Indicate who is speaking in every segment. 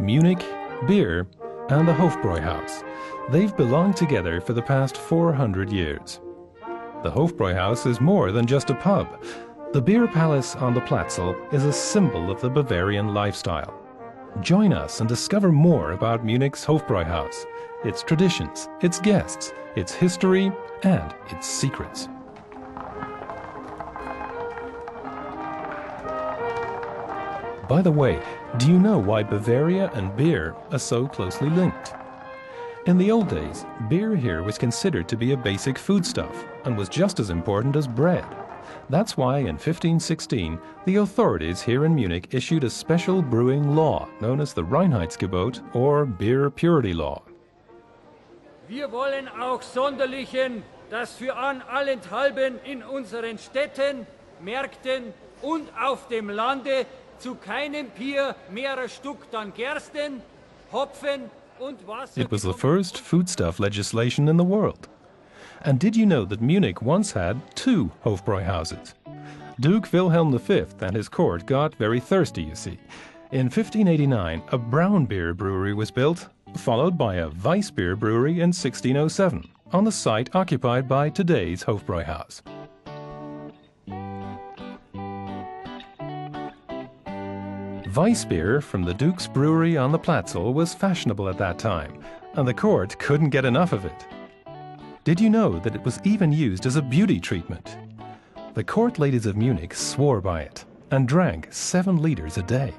Speaker 1: Munich, beer, and the Hofbräuhaus. They've belonged together for the past 400 years. The Hofbräuhaus is more than just a pub. The beer palace on the Platzel is a symbol of the Bavarian lifestyle. Join us and discover more about Munich's Hofbräuhaus, its traditions, its guests, its history, and its secrets. By the way, do you know why Bavaria and beer are so closely linked? In the old days, beer here was considered to be a basic foodstuff and was just as important as bread. That's why in 1516, the authorities here in Munich issued a special brewing law known as the Reinheitsgebot or Beer Purity Law.
Speaker 2: Wir wollen auch sonderlichen, dass für allenthalben in unseren Städten, Märkten und auf dem Lande zu keinem Bier mehrer Stück dann Gersten, Hopfen und Wasser.
Speaker 1: It was the first foodstuff legislation in the world. And did you know that Munich once had 2 Hofbräuhauses? Duke Wilhelm V and his court got very thirsty, you see. In 1589, a brown beer brewery was built, followed by a Weiss beer brewery in 1607, on the site occupied by today's Hofbräuhaus. Weiss beer from the Duke's brewery on the Platzel was fashionable at that time, and the court couldn't get enough of it. Did you know that it was even used as a beauty treatment? The court ladies of Munich swore by it and drank 7 liters a day.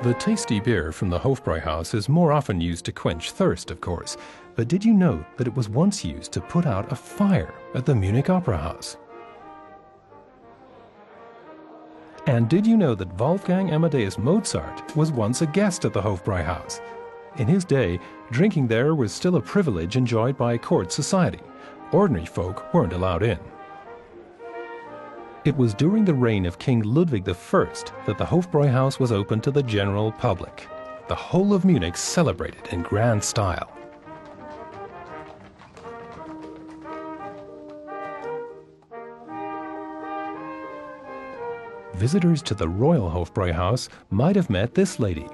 Speaker 1: The tasty beer from the Hofbräuhaus is more often used to quench thirst, of course, but did you know that it was once used to put out a fire at the Munich Opera House? And did you know that Wolfgang Amadeus Mozart was once a guest at the Hofbräuhaus? In his day, drinking there was still a privilege enjoyed by court society. Ordinary folk weren't allowed in. It was during the reign of King Ludwig I that the Hofbräuhaus was opened to the general public. The whole of Munich celebrated in grand style. Visitors to the Royal Hofbräuhaus might have met this lady.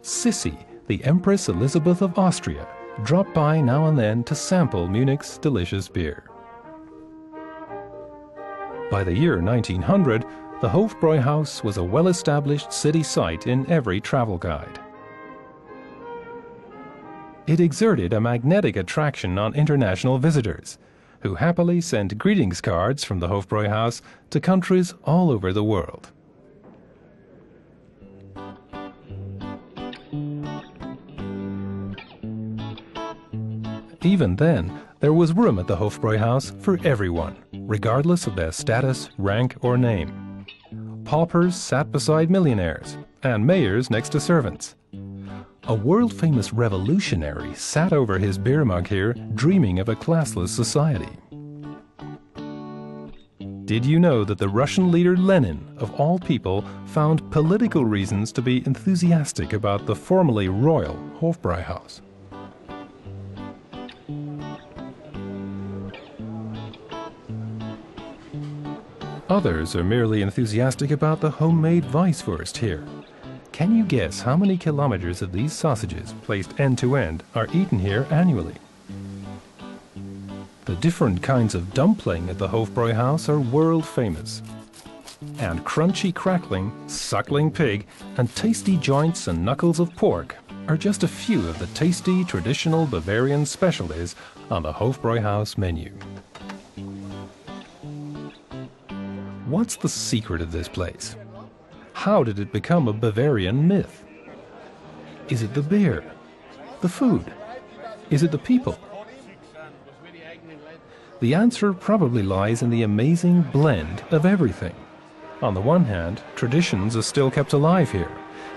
Speaker 1: Sissi, the Empress Elizabeth of Austria, dropped by now and then to sample Munich's delicious beer. By the year 1900, the Hofbräuhaus was a well-established city site in every travel guide. It exerted a magnetic attraction on international visitors, who happily sent greetings cards from the Hofbräuhaus to countries all over the world. Even then, there was room at the Hofbräuhaus for everyone, regardless of their status, rank, or name. Paupers sat beside millionaires, and mayors next to servants. A world-famous revolutionary sat over his beer mug here, dreaming of a classless society. Did you know that the Russian leader Lenin, of all people, found political reasons to be enthusiastic about the formerly royal Hofbräuhaus? Others are merely enthusiastic about the homemade Weisswurst here. Can you guess how many kilometers of these sausages, placed end to end, are eaten here annually? The different kinds of dumpling at the Hofbräuhaus are world famous. And crunchy crackling, suckling pig, and tasty joints and knuckles of pork are just a few of the tasty traditional Bavarian specialties on the Hofbräuhaus menu. What's the secret of this place? How did it become a Bavarian myth? Is it the beer? The food? Is it the people? The answer probably lies in the amazing blend of everything. On the one hand, traditions are still kept alive here,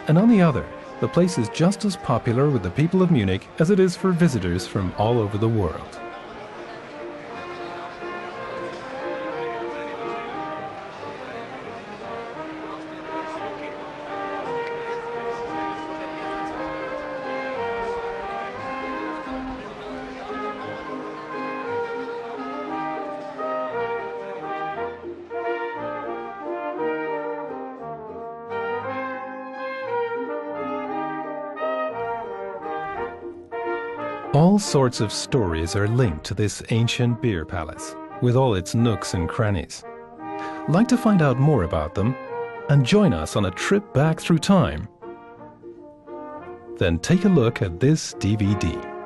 Speaker 1: and on the other, the place is just as popular with the people of Munich as it is for visitors from all over the world. All sorts of stories are linked to this ancient beer palace, with all its nooks and crannies. Like to find out more about them and join us on a trip back through time? Then take a look at this DVD.